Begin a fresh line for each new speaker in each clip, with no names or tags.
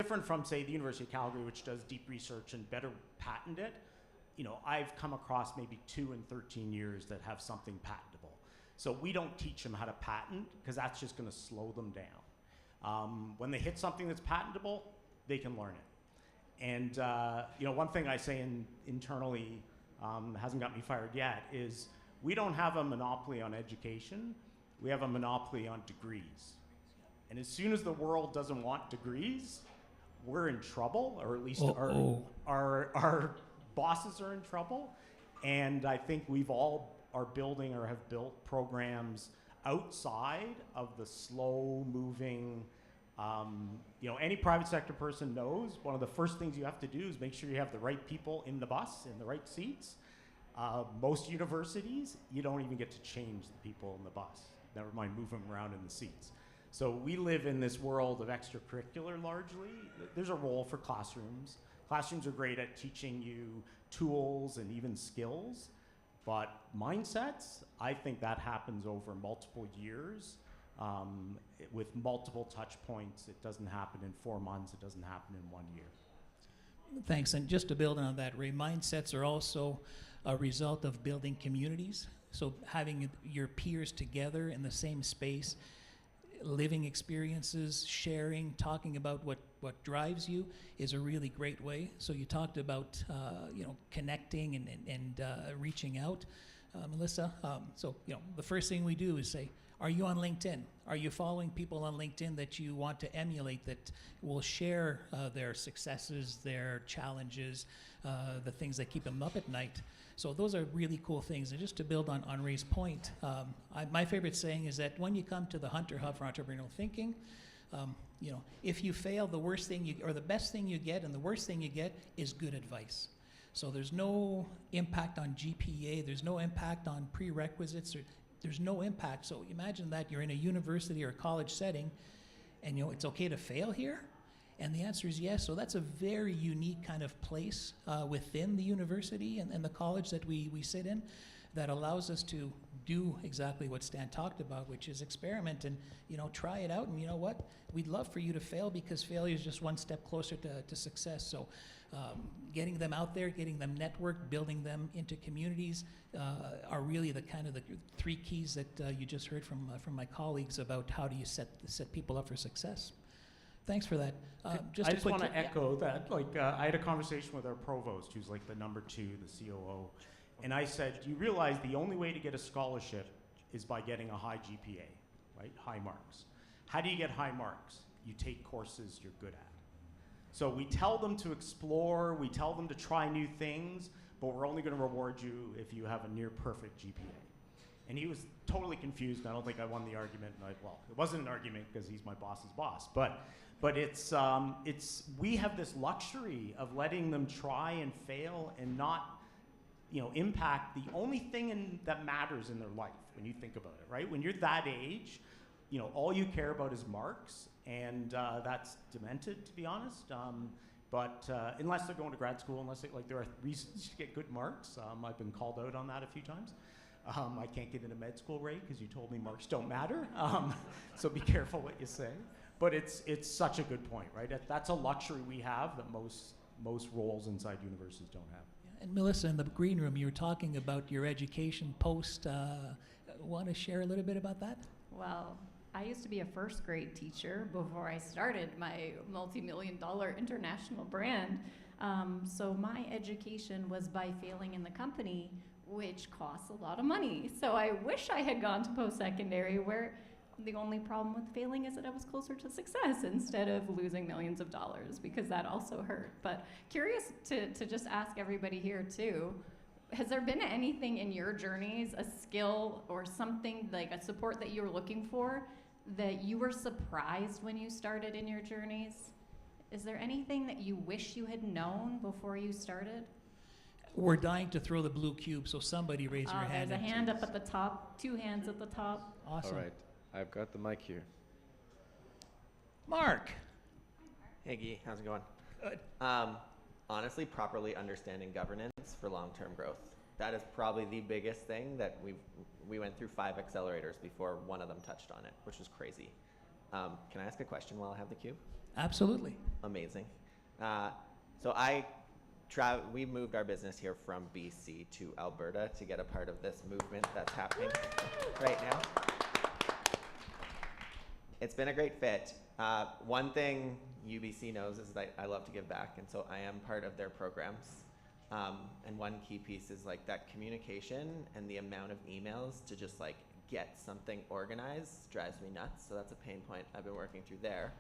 different from, say, the University of Calgary, which does deep research and better patent it. You know, I've come across maybe 2 in 13 years that have something patentable. So we don't teach them how to patent because that's just going to slow them down. When they hit something that's patentable, they can learn it. And you know, one thing I say internally, hasn't got me fired yet, is we don't have a monopoly on education. We have a monopoly on degrees. And as soon as the world doesn't want degrees, we're in trouble, or at least our bosses are in trouble. And I think we've all are building or have built programs outside of the slow-moving, you know, any private sector person knows one of the first things you have to do is make sure you have the right people in the bus, in the right seats. Most universities, you don't even get to change the people in the bus. Never mind move them around in the seats. So we live in this world of extracurricular largely. There's a role for classrooms. Classrooms are great at teaching you tools and even skills, but mindsets, I think that happens over multiple years with multiple touch points. It doesn't happen in 4 months. It doesn't happen in 1 year.
Thanks. And just to build on that, Ray, mindsets are also a result of building communities. So having your peers together in the same space, living experiences, sharing, talking about what drives you is a really great way. So you talked about you know, connecting and reaching out, Melissa. So you know, the first thing we do is say, are you on LinkedIn? Are you following people on LinkedIn that you want to emulate, that will share their successes, their challenges, the things that keep them up at night? So those are really cool things. And just to build on Ray's point, my favorite saying is that when you come to the Hunter Hub for Entrepreneurial Thinking, you know, if you fail, the worst thing or the best thing you get and the worst thing you get is good advice. So there's no impact on GPA, there's no impact on prerequisites, there's no impact. So imagine that you're in a university or a college setting and you know, it's okay to fail here? And the answer is yes. So that's a very unique kind of place within the university and the college that we sit in that allows us to do exactly what Stan talked about, which is experiment and, you know, try it out. And you know what? We'd love for you to fail because failure is just one step closer to success. So getting them out there, getting them networked, building them into communities are really the kind of the 3 keys that you just heard from my colleagues about how do you set people up for success. Thanks for that.
I just want to echo that. Like, I had a conversation with our provost, who's like the number 2, the COO, and I said, do you realize the only way to get a scholarship is by getting a high GPA, right? High marks. How do you get high marks? You take courses you're good at. So we tell them to explore, we tell them to try new things, but we're only going to reward you if you have a near perfect GPA. And he was totally confused. I don't think I won the argument. And well, it wasn't an argument because he's my boss's boss, but it's we have this luxury of letting them try and fail and not, you know, impact the only thing that matters in their life when you think about it, right? When you're that age, you know, all you care about is marks, and that's demented, to be honest. But unless they're going to grad school, unless there are reasons to get good marks. I've been called out on that a few times. I can't get into med school, Ray, because you told me marks don't matter. So be careful what you say. But it's such a good point, right? That's a luxury we have that most roles inside universities don't have.
And Melissa, in the green room, you were talking about your education post. Want to share a little bit about that?
Well, I used to be a first grade teacher before I started my multi-million-dollar international brand. So my education was by failing in the company, which costs a lot of money. So I wish I had gone to post-secondary, where the only problem with failing is that I was closer to success instead of losing millions of dollars, because that also hurt. But curious to just ask everybody here too, has there been anything in your journeys, a skill or something like a support that you were looking for that you were surprised when you started in your journeys? Is there anything that you wish you had known before you started?
We're dying to throw the blue cube, so somebody raise your hand.
There's a hand up at the top, 2 hands at the top.
Awesome.
All right, I've got the mic here.
Mark.
Hey, Guy, how's it going?
Good.
Honestly, properly understanding governance for long-term growth. That is probably the biggest thing that we went through 5 accelerators before one of them touched on it, which was crazy. Can I ask a question while I have the cube?
Absolutely.
Amazing. So we moved our business here from BC to Alberta to get a part of this movement that's happening right now. It's been a great fit. One thing UBC knows is that I love to give back, and so I am part of their programs. And one key piece is like that communication, and the amount of emails to just like get something organized drives me nuts. So that's a pain point I've been working through there.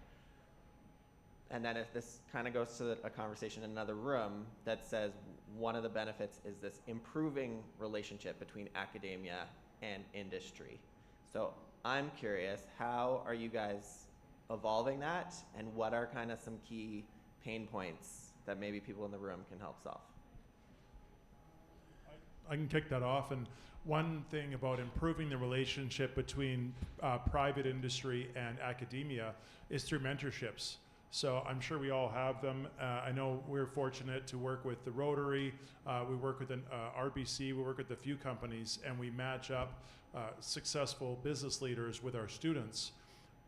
And then if this kind of goes to a conversation in another room that says one of the benefits is this improving relationship between academia and industry. So I'm curious, how are you guys evolving that, and what are kind of some key pain points that maybe people in the room can help solve?
I can kick that off. And one thing about improving the relationship between private industry and academia is through mentorships. So I'm sure we all have them. I know we're fortunate to work with the Rotary. We work with an RBC. We work with a few companies, and we match up successful business leaders with our students.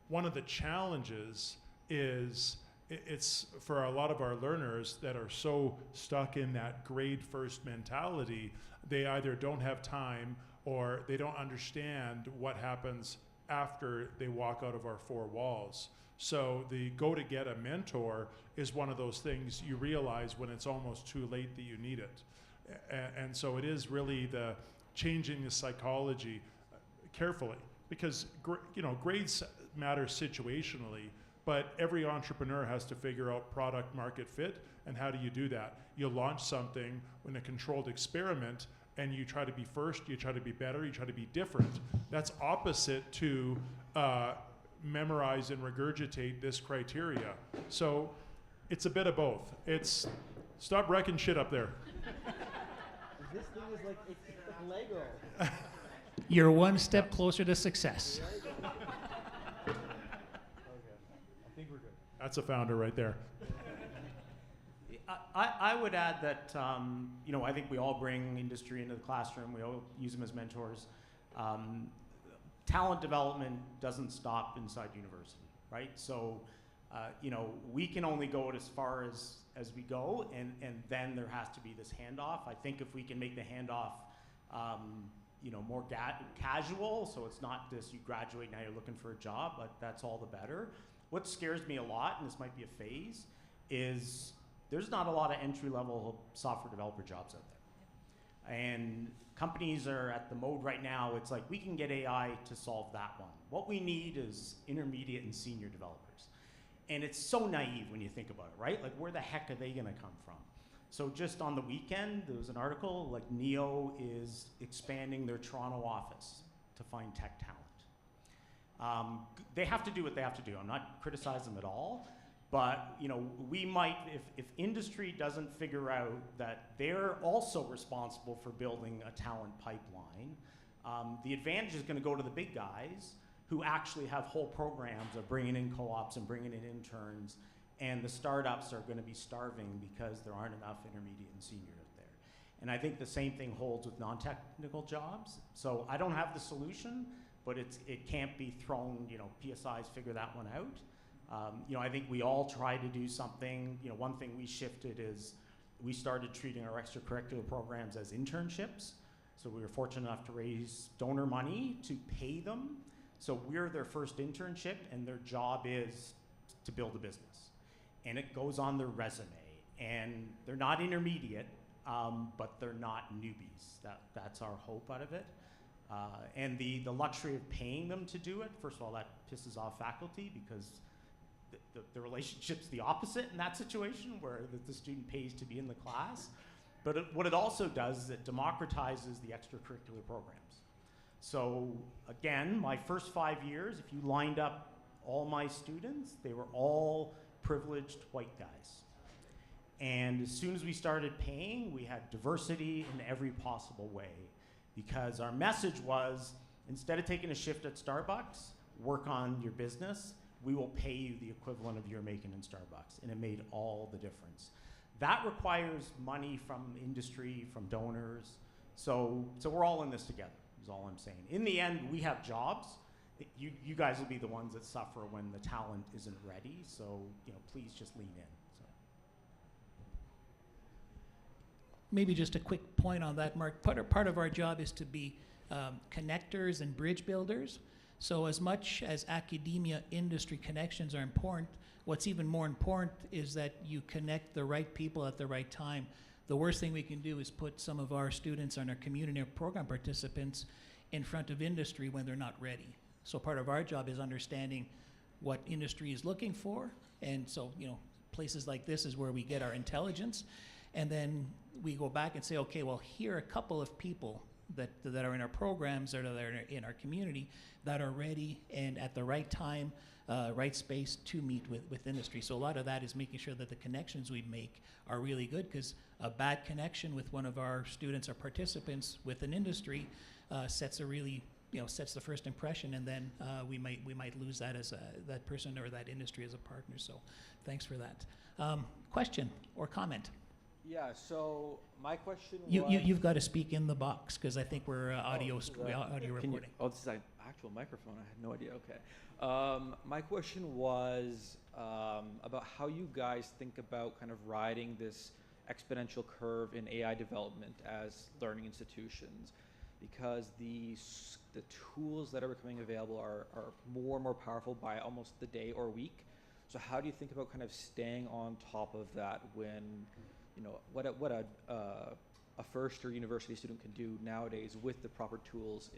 One of the challenges is it's for a lot of our learners that are so stuck in that grade first mentality, they either don't have time or they don't understand what happens after they walk out of our four walls. So the go to get a mentor is one of those things you realize when it's almost too late that you need it. And so it is really the changing the psychology carefully, because grades matter situationally, but every entrepreneur has to figure out product market fit. And how do you do that? You launch something in a controlled experiment, and you try to be first, you try to be better, you try to be different. That's opposite to memorize and regurgitate this criteria. So it's a bit of both. It's stop wrecking shit up there.
This thing is like it's Lego.
You're one step closer to success.
Okay, I think we're good.
That's a founder right there.
I would add that I think we all bring industry into the classroom. We all use them as mentors. Talent development doesn't stop inside university, right? So, we can only go as far as we go, and then there has to be this handoff. I think if we can make the handoff, more casual, so it's not this, you graduate, now you're looking for a job, but that's all the better. What scares me a lot, and this might be a phase, is there's not a lot of entry-level software developer jobs out there. And companies are at the mode right now, it's like, we can get AI to solve that one. What we need is intermediate and senior developers. And it's so naive when you think about it, right? Like, where the heck are they gonna come from? So just on the weekend, there was an article, like Neo is expanding their Toronto office to find tech talent. They have to do what they have to do. I'm not criticizing them at all. But we might, if industry doesn't figure out that they're also responsible for building a talent pipeline, the advantage is going to go to the big guys who actually have whole programs of bringing in co-ops and bringing in interns, and the startups are going to be starving because there aren't enough intermediate and senior out there. And I think the same thing holds with non-technical jobs. So I don't have the solution, but it can't be thrown, PSIs figure that one out. I think we all try to do something. One thing we shifted is we started treating our extracurricular programs as internships. So we were fortunate enough to raise donor money to pay them. So we're their first internship, and their job is to build a business. And it goes on their resume. And they're not intermediate, but they're not newbies. That's our hope out of it. And the luxury of paying them to do it, first of all, that pisses off faculty, because the relationship's the opposite in that situation, where the student pays to be in the class. But what it also does is it democratizes the extracurricular programs. So again, my first 5 years, if you lined up all my students, they were all privileged white guys. And as soon as we started paying, we had diversity in every possible way, because our message was, instead of taking a shift at Starbucks, work on your business. We will pay you the equivalent of you're making in Starbucks. And it made all the difference. That requires money from industry, from donors. So we're all in this together, is all I'm saying. In the end, we have jobs. you guys will be the ones that suffer when the talent isn't ready. So, please just lean in. So.
Maybe just a quick point on that, Mark. Part of our job is to be connectors and bridge builders. So as much as academia industry connections are important, what's even more important is that you connect the right people at the right time. The worst thing we can do is put some of our students and our community program participants in front of industry when they're not ready. So part of our job is understanding what industry is looking for. And so, places like this is where we get our intelligence. And then we go back and say, okay, well, here are a couple of people that are in our programs or that are in our community that are ready and at the right time, right space to meet with industry. So a lot of that is making sure that the connections we make are really good, because a bad connection with one of our students or participants with an industry sets the first impression, and then we might lose that as that person or that industry as a partner. So thanks for that. Question or comment?
Yeah, so my question was...
You've got to speak in the box, because I think we're audio recording.
This is an actual microphone. I had no idea. Okay. My question was about how you guys think about kind of riding this exponential curve in AI development as learning institutions, because the tools that are becoming available are more and more powerful by almost the day or week. So how do you think about kind of staying on top of that when what a first or university student can do nowadays with the proper tools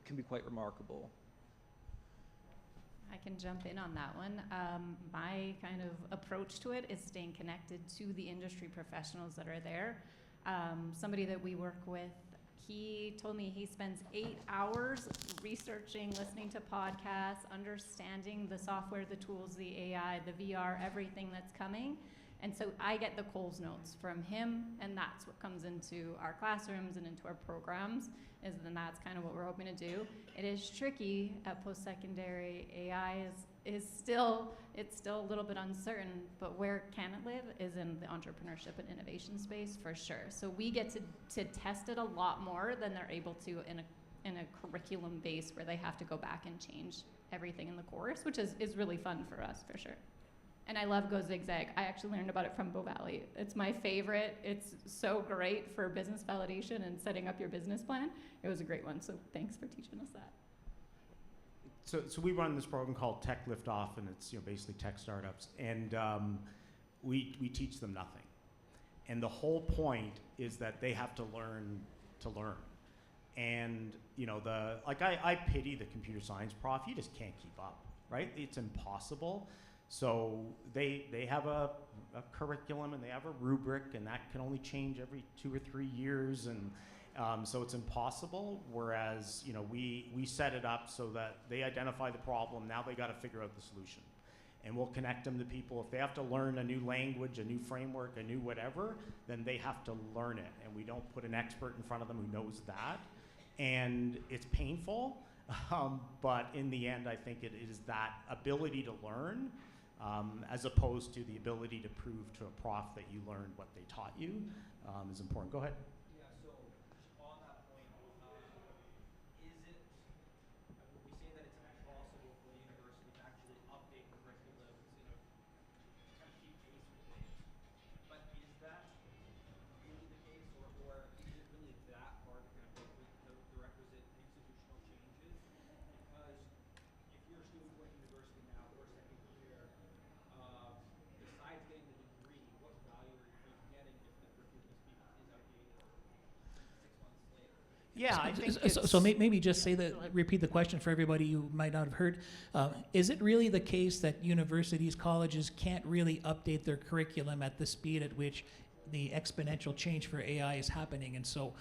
can be quite remarkable?
I can jump in on that one. My kind of approach to it is staying connected to the industry professionals that are there. Somebody that we work with, he told me he spends 8 hours researching, listening to podcasts, understanding the software, the tools, the AI, the VR, everything that's coming. And so I get the Coles notes from him, and that's what comes into our classrooms and into our programs, then that's kind of what we're hoping to do. It is tricky at post-secondary. AI is still a little bit uncertain, but where can it live is in the entrepreneurship and innovation space for sure. So we get to test it a lot more than they're able to in a curriculum base where they have to go back and change everything in the course, which is really fun for us for sure. And I love Go Zigzag. I actually learned about it from Bow Valley. It's my favorite. It's so great for business validation and setting up your business plan. It was a great one, so thanks for teaching us that.
So we run this program called Tech Liftoff, and it's basically tech startups, and we teach them nothing. And the whole point is that they have to learn to learn. And I pity the computer science prof. You just can't keep up, right? It's impossible. So they have a curriculum and they have a rubric, and that can only change every 2 or 3 years, and so it's impossible. Whereas we set it up so that they identify the problem. Now they got to figure out the solution, and we'll connect them to people. If they have to learn a new language, a new framework, a new whatever, then they have to learn it, and we don't put an expert in front of them who knows that, and it's painful. But in the end, I think it is that ability to learn. As opposed to the ability to prove to a prof that you learned what they taught you is important. Go ahead.
Yeah, so on that point, is it, we say that it's impossible for the university to actually update the curriculum to kind of keep pace with things, but is that really the case, or is it really that hard to kind of make the requisite institutional changes? Because if you're a student going to university now, or second year, besides getting the degree, what value are you getting if the curriculum is outdated 6 months later?
Yeah, I think
so maybe just repeat the question for everybody who might not have heard. Is it really the case that universities, colleges can't really update their curriculum at the speed at which the exponential change for AI is happening? And so,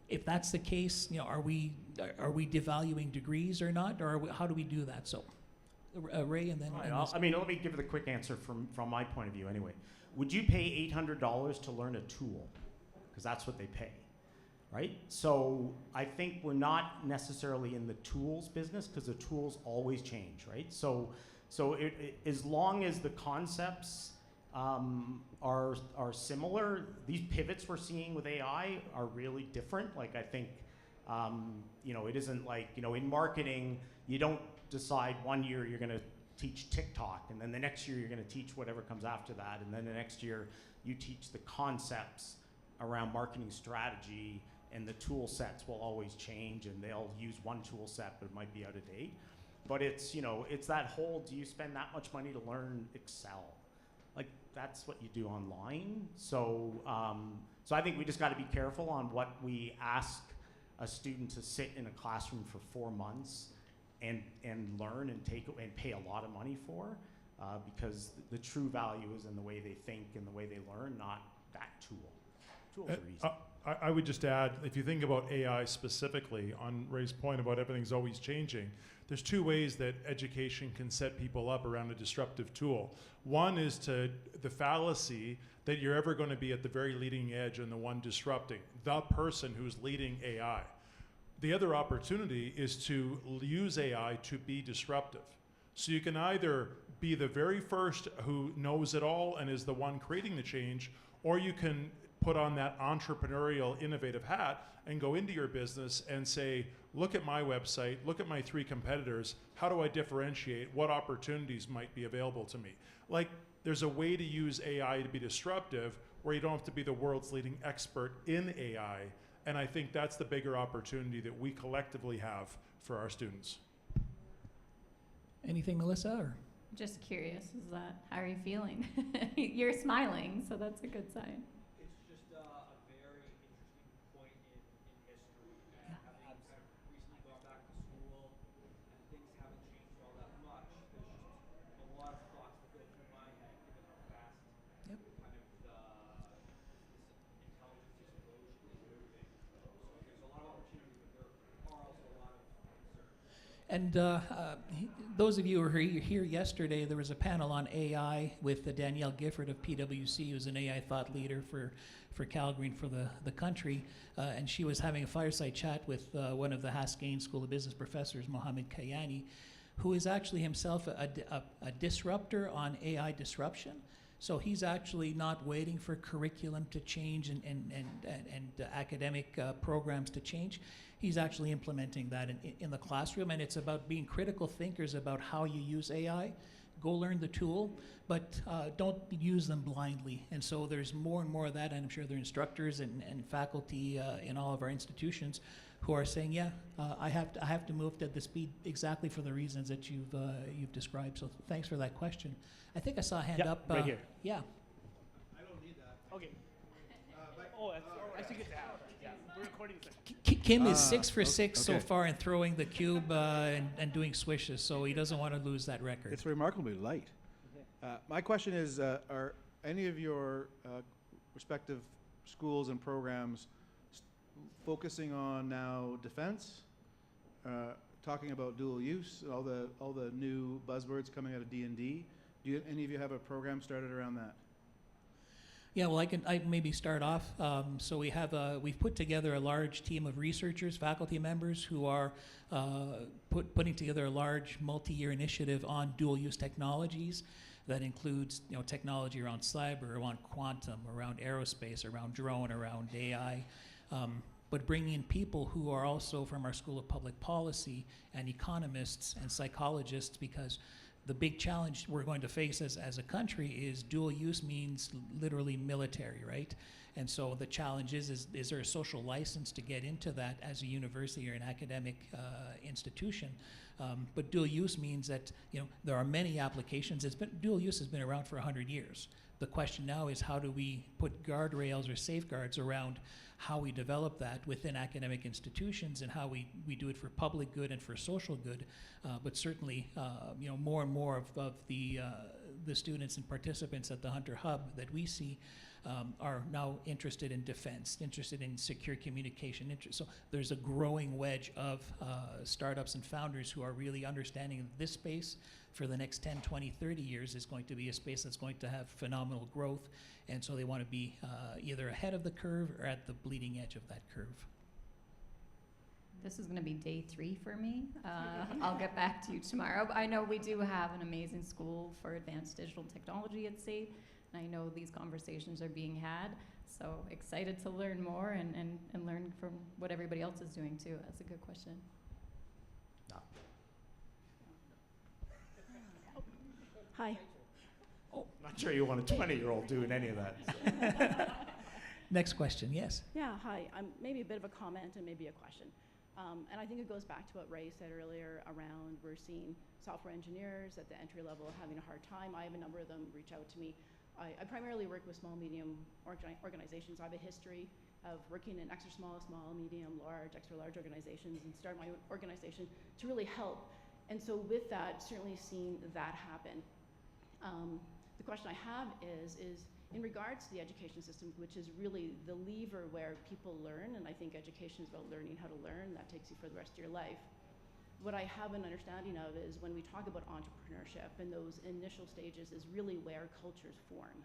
if that's the case, are we devaluing degrees or not, or how do we do that? So, Ray, and then.
Right, let me give the quick answer from my point of view anyway. Would you pay $800 to learn a tool? Because that's what they pay, right? So I think we're not necessarily in the tools business, because the tools always change, right? So as long as the concepts are similar, these pivots we're seeing with AI are really different. Like I think It isn't like, in marketing, you don't decide one year you're going to teach TikTok, and then the next year you're going to teach whatever comes after that, and then the next year you teach the concepts around marketing strategy, and the tool sets will always change, and they'll use one tool set, but it might be out of date. But it's that whole, do you spend that much money to learn Excel? Like, that's what you do online. So I think we just got to be careful on what we ask a student to sit in a classroom for 4 months and learn and pay a lot of money for, because the true value is in the way they think and the way they learn, not that tool. Tools are easy.
I would just add, if you think about AI specifically, on Ray's point about everything's always changing, there's 2 ways that education can set people up around a disruptive tool. One is the fallacy that you're ever going to be at the very leading edge and the one disrupting, the person who's leading AI. The other opportunity is to use AI to be disruptive. So you can either be the very first who knows it all and is the one creating the change, or you can put on that entrepreneurial, innovative hat and go into your business and say, look at my website, look at my 3 competitors, how do I differentiate, what opportunities might be available to me? Like, there's a way to use AI to be disruptive where you don't have to be the world's leading expert in AI, and I think that's the bigger opportunity that we collectively have for our students.
Anything, Melissa? Or?
Just curious, how are you feeling? You're smiling, so that's a good sign.
It's just a very interesting point in history. And having kind of recently gone back to school, and things haven't changed all that much. There's just a lot of thoughts that go through my head, given how fast
Yep.
kind of this intelligence explosion is moving. So there's a lot of opportunity, but there are also a lot of concerns.
And those of you who were here yesterday, there was a panel on AI with Danielle Gifford of PwC, who's an AI thought leader for Calgary and for the country. And she was having a fireside chat with one of the Haskayne School of Business professors, Mohammed Kayani, who is actually himself a disruptor on AI disruption. So he's actually not waiting for curriculum to change and academic programs to change. He's actually implementing that in the classroom, and it's about being critical thinkers about how you use AI. Go learn the tool, but don't use them blindly. And so there's more and more of that, and I'm sure there are instructors and faculty in all of our institutions who are saying, yeah, I have to move at the speed exactly for the reasons that you've described. So thanks for that question. I think I saw a hand up.
Right here.
Yeah.
I don't need that.
Okay.
That's
actually good to have. Yeah, we're recording this.
Kim is 6 for 6 so
okay.
far in throwing the cube and doing swishes, so he doesn't want to lose that record.
It's remarkably light. My question is, are any of your respective schools and programs focusing on now defense, talking about dual use, all the new buzzwords coming out of D&D? Do any of you have a program started around that?
Yeah, well, I maybe start off. So we've put together a large team of researchers, faculty members who are putting together a large multi-year initiative on dual-use technologies that includes technology around cyber, around quantum, around aerospace, around drone, around AI. But bringing in people who are also from our School of Public Policy and economists and psychologists, because the big challenge we're going to face as a country is dual use means literally military, right? And so the challenge is there a social license to get into that as a university or an academic institution? But dual use means that there are many applications. Dual use has been around for 100 years. The question now is, how do we put guardrails or safeguards around how we develop that within academic institutions and how we do it for public good and for social good? But certainly, more and more of the students and participants at the Hunter Hub that we see are now interested in defense, interested in secure communication. So there's a growing wedge of startups and founders who are really understanding that this space for the next 10, 20, 30 years is going to be a space that's going to have phenomenal growth. And so they want to be either ahead of the curve or at the bleeding edge of that curve.
This is going to be day 3 for me. I'll get back to you tomorrow. But I know we do have an amazing school for advanced digital technology at SAIT. And I know these conversations are being had, so excited to learn more and learn from what everybody else is doing too. That's a good question.
Hi.
Oh, not sure you want a 20-year-old doing any of that. So.
Next question, yes.
Yeah, hi. Maybe a bit of a comment and maybe a question. And I think it goes back to what Ray said earlier around we're seeing software engineers at the entry level having a hard time. I have a number of them reach out to me. I primarily work with small, medium organizations. I have a history of working in extra small, medium, large, extra large organizations and start my own organization to really help. And so with that, certainly seeing that happen. The question I have is in regards to the education system, which is really the lever where people learn, and I think education is about learning how to learn, that takes you for the rest of your life. What I have an understanding of is when we talk about entrepreneurship and those initial stages is really where cultures form.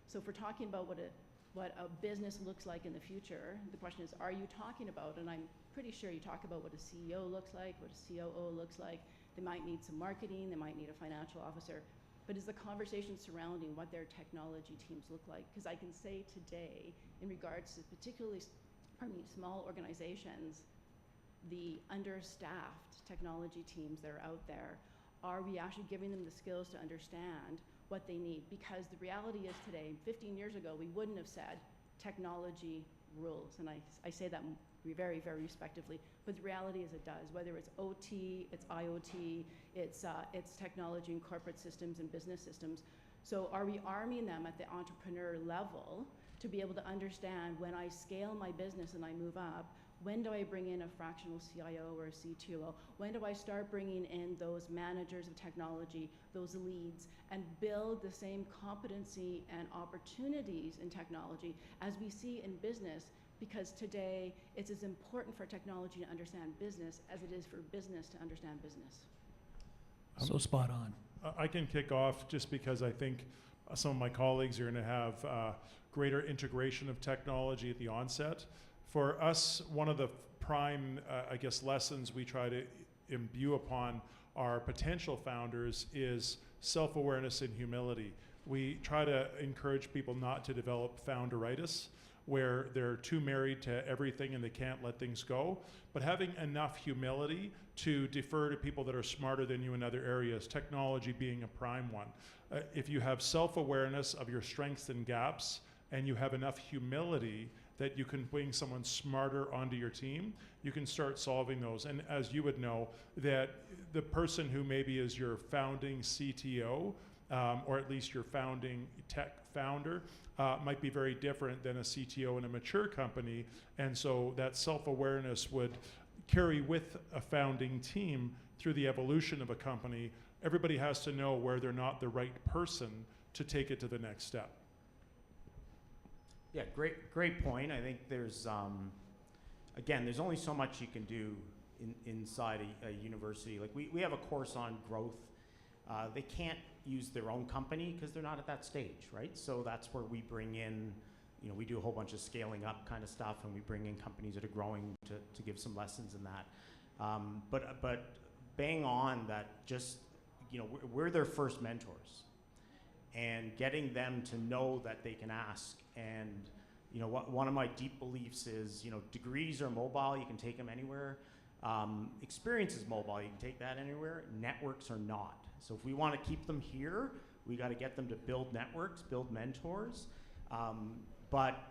So if we're talking about what a business looks like in the future, the question is, are you talking about, and I'm pretty sure you talk about what a CEO looks like, what a COO looks like, they might need some marketing, they might need a financial officer, but is the conversation surrounding what their technology teams look like? Because I can say today, in regards to particularly, small organizations, the understaffed technology teams that are out there, are we actually giving them the skills to understand what they need? Because the reality is today, 15 years ago, we wouldn't have said technology rules, and I say that very, very respectively, but the reality is it does. Whether it's OT, it's IoT, it's technology in corporate systems and business systems. So are we arming them at the entrepreneur level to be able to understand when I scale my business and I move up, when do I bring in a fractional CIO or a CTO? When do I start bringing in those managers of technology, those leads, and build the same competency and opportunities in technology as we see in business? Because today, it's as important for technology to understand business as it is for business to understand business.
So spot on.
I can kick off just because I think some of my colleagues are going to have greater integration of technology at the onset. For us, one of the prime, lessons we try to imbue upon our potential founders is self-awareness and humility. We try to encourage people not to develop founderitis, where they're too married to everything and they can't let things go, but having enough humility to defer to people that are smarter than you in other areas, technology being a prime one. If you have self-awareness of your strengths and gaps, and you have enough humility that you can bring someone smarter onto your team, you can start solving those. And as you would know, that the person who maybe is your founding CTO, or at least your founding tech founder, might be very different than a CTO in a mature company. And so that self-awareness would carry with a founding team through the evolution of a company. Everybody has to know where they're not the right person to take it to the next step.
Yeah, great point. I think there's, again, there's only so much you can do inside a university. Like we have a course on growth. They can't use their own company because they're not at that stage, right? So that's where we bring in, we do a whole bunch of scaling up kind of stuff, and we bring in companies that are growing to give some lessons in that. But bang on that, just, we're their first mentors. And getting them to know that they can ask. And one of my deep beliefs is, degrees are mobile, you can take them anywhere. Experience is mobile, you can take that anywhere. Networks are not. So if we want to keep them here, we got to get them to build networks, build mentors. But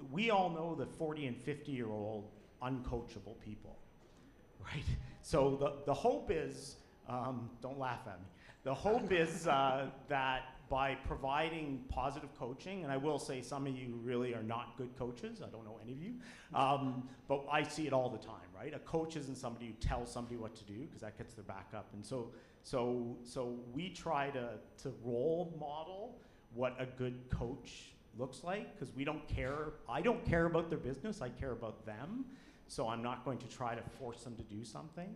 we all know the 40 and 50-year-old uncoachable people, right? So the hope is, don't laugh at me. The hope is that by providing positive coaching, and I will say some of you really are not good coaches, I don't know any of you, but I see it all the time, right? A coach isn't somebody who tells somebody what to do, because that gets their back up. And so we try to role model what a good coach looks like, because I don't care about their business, I care about them. So I'm not going to try to force them to do something.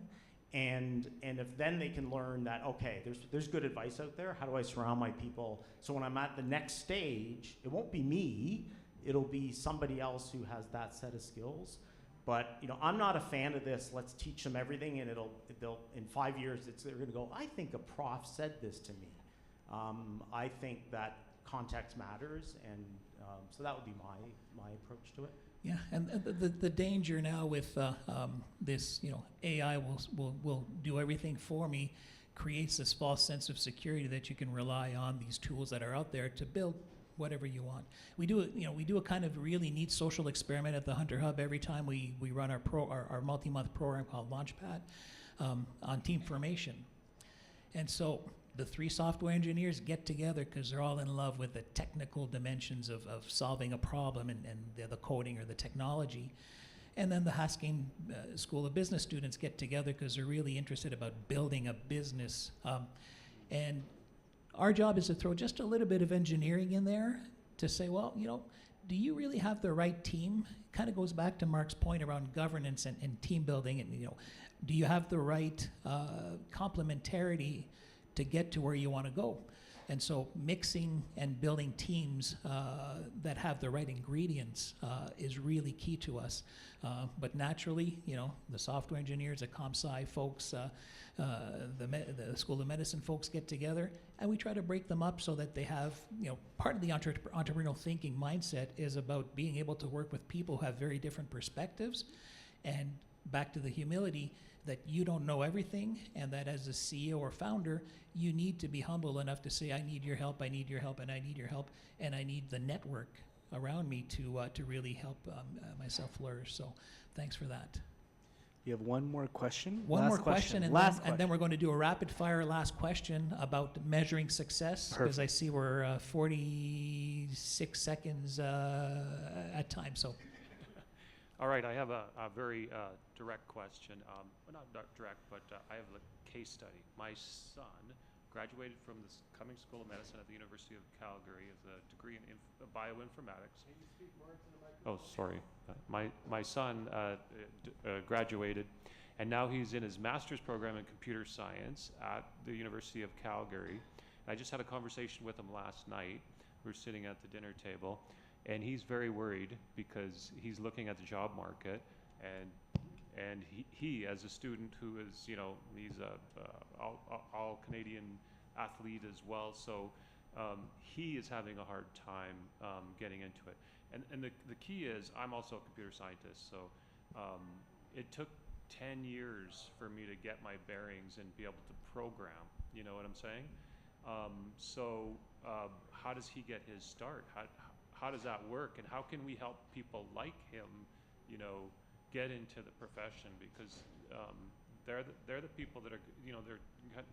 And if then they can learn that, okay, there's good advice out there, how do I surround my people? So when I'm at the next stage, it won't be me, it'll be somebody else who has that set of skills. But I'm not a fan of this, let's teach them everything, and they'll in 5 years, they're gonna go, I think a prof said this to me. I think that context matters, and so that would be my approach to it.
Yeah, and the danger now with this, AI will do everything for me, creates this false sense of security that you can rely on these tools that are out there to build whatever you want. We do a kind of really neat social experiment at the Hunter Hub every time we run our multi-month program called Launchpad on team formation. And so the 3 software engineers get together because they're all in love with the technical dimensions of solving a problem and the coding or the technology. And then the Haskell School of Business students get together because they're really interested about building a business. And our job is to throw just a little bit of engineering in there to say, well, do you really have the right team? Kind of goes back to Mark's point around governance and team building. And, do you have the right complementarity to get to where you want to go? And so mixing and building teams that have the right ingredients is really key to us. But naturally, the software engineers, the comp-sci folks, the School of Medicine folks get together, and we try to break them up so that they have, part of the entrepreneurial thinking mindset is about being able to work with people who have very different perspectives, and back to the humility that you don't know everything, and that as a CEO or founder, you need to be humble enough to say, I need your help, I need your help, and I need your help, and I need the network around me to really help myself flourish. So thanks for that.
You have one more question?
One more question, and then we're going to do a rapid fire last question about measuring success, because I see we're 46 seconds at time. So.
All right, I have a very direct question. Well, not direct, but I have a case study. My son graduated from the Cummings School of Medicine at the University of Calgary with a degree in bioinformatics. Can you speak more into the microphone? Oh, sorry. My son graduated, and now he's in his master's program in computer science at the University of Calgary. I just had a conversation with him last night. We were sitting at the dinner table, and he's very worried because he's looking at the job market, and he as a student who is, he's a all Canadian athlete as well, so he is having a hard time getting into it. And the key is, I'm also a computer scientist, so it took 10 years for me to get my bearings and be able to program, you know what I'm saying? So how does he get his start? How does that work, and how can we help people like him, get into the profession? Because they're the people that are, they're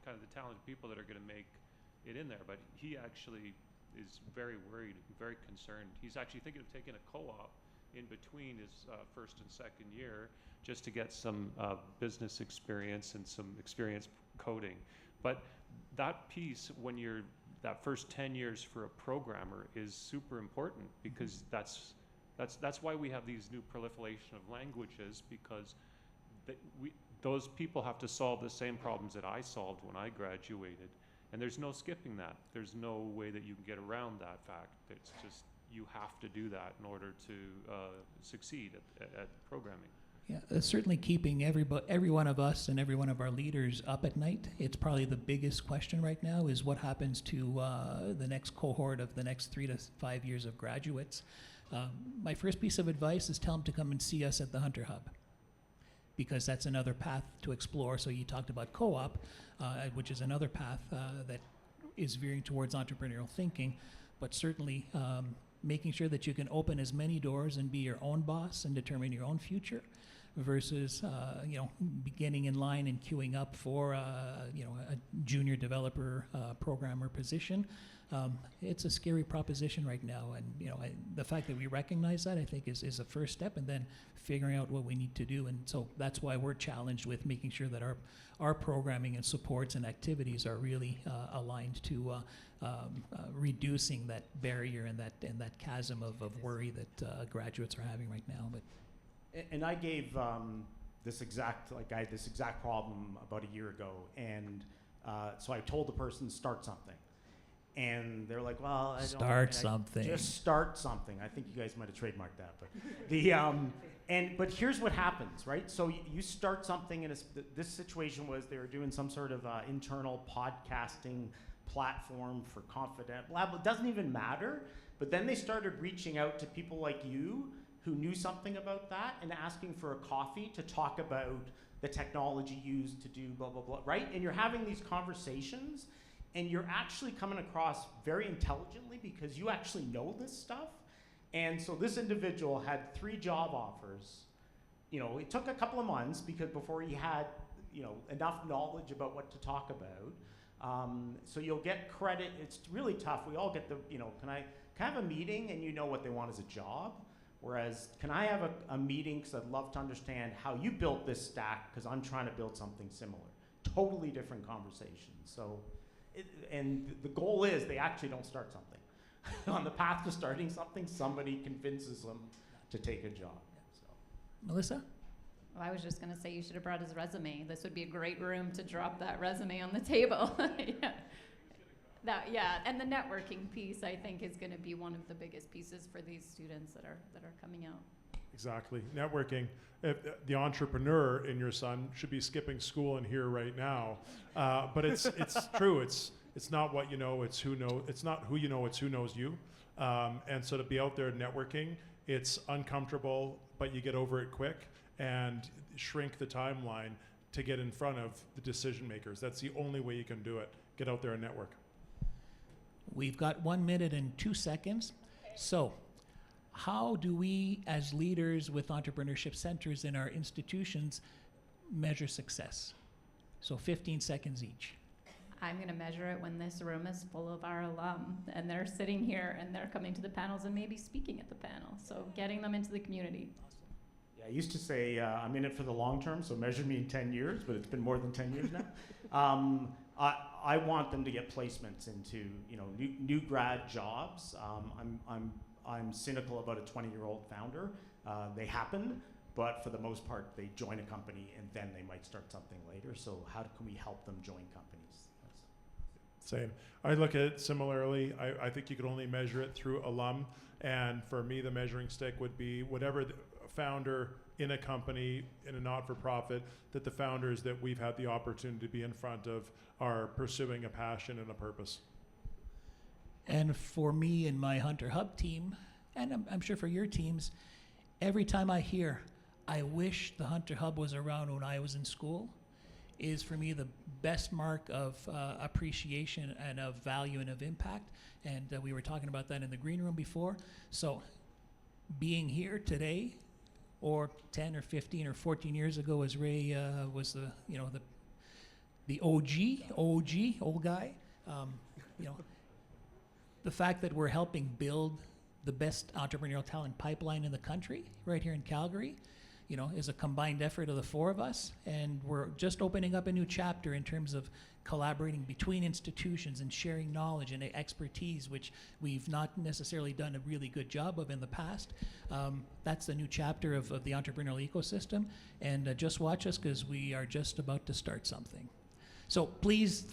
kind of the talented people that are going to make it in there. But he actually is very worried, very concerned. He's actually thinking of taking a co-op in between his first and second year just to get some business experience and some experience coding. But that piece, when you're that first 10 years for a programmer, is super important, because that's why we have these new proliferation of languages, because those people have to solve the same problems that I solved when I graduated, and there's no skipping that. There's no way that you can get around that fact. It's just, you have to do that in order to succeed at programming.
Yeah, certainly keeping every one of us and every one of our leaders up at night. It's probably the biggest question right now, is what happens to the next cohort of the next 3 to 5 years of graduates. My first piece of advice is tell them to come and see us at the Hunter Hub, because that's another path to explore. So you talked about co-op, which is another path that is veering towards entrepreneurial thinking, but certainly making sure that you can open as many doors and be your own boss and determine your own future, versus beginning in line and queuing up for a junior developer programmer position. It's a scary proposition right now, and the fact that we recognize that, I think, is a first step, and then figuring out what we need to do. And so that's why we're challenged with making sure that our programming and supports and activities are really aligned to reducing that barrier and that chasm of worry that graduates are having right now.
And I gave this exact problem about a year ago, and so I told the person, start something. And they're like, well, just start something. I think you guys might have trademarked that, but but here's what happens, right? So you start something, and this situation was they were doing some sort of internal podcasting platform for confident, blah, blah, it doesn't even matter. But then they started reaching out to people like you who knew something about that and asking for a coffee to talk about the technology used to do blah, blah, blah, right? And you're having these conversations and you're actually coming across very intelligently because you actually know this stuff. And so this individual had 3 job offers. You know, it took a couple of months because before he had, you know, enough knowledge about what to talk about. So you'll get credit. It's really tough. We all get the, you know, can I have a meeting and you know what they want as a job? Whereas, can I have a meeting because I'd love to understand how you built this stack because I'm trying to build something similar. Totally different conversation. So, and the goal is they actually don't start something. On the path to starting something, somebody convinces them to take a job. So.
Melissa?
Well, I was just going to say you should have brought his resume. This would be a great room to drop that resume on the table. Yeah. And the networking piece, I think, is going to be one of the biggest pieces for these students that are coming out.
Exactly. Networking. The entrepreneur in your son should be skipping school and here right now. But it's true. It's not what you know. It's who know. It's not who you know. It's who knows you. And so to be out there networking, it's uncomfortable, but you get over it quick and shrink the timeline to get in front of the decision makers. That's the only way you can do it. Get out there and network.
We've got 1 minute and 2 seconds. So how do we, as leaders with entrepreneurship centers in our institutions, measure success? So 15 seconds each.
I'm going to measure it when this room is full of our alum and they're sitting here and they're coming to the panels and maybe speaking at the panel. So getting them into the community.
Yeah, I used to say I'm in it for the long term, so measure me in 10 years, but it's been more than 10 years now. I want them to get placements into, you know, new grad jobs. I'm cynical about a 20-year-old founder. They happen, but for the most part, they join a company and then they might start something later. So how can we help them join companies?
Same. I look at it similarly. I think you could only measure it through alum. And for me, the measuring stick would be whatever the founder in a company, in a not-for-profit, that the founders that we've had the opportunity to be in front of are pursuing a passion and a purpose.
And for me and my Hunter Hub team, and I'm sure for your teams, every time I hear, I wish the Hunter Hub was around when I was in school, is for me the best mark of appreciation and of value and of impact. And we were talking about that in the green room before. So being here today, or 10 or 15 or 14 years ago, as Ray was the old guy, you know, the fact that we're helping build the best entrepreneurial talent pipeline in the country right here in Calgary, you know, is a combined effort of the 4 of us. And we're just opening up a new chapter in terms of collaborating between institutions and sharing knowledge and expertise, which we've not necessarily done a really good job of in the past. That's the new chapter of the entrepreneurial ecosystem. And just watch us, because we are just about to start something. So please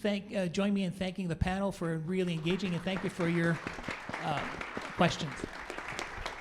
join me in thanking the panel for really engaging, and thank you for your questions.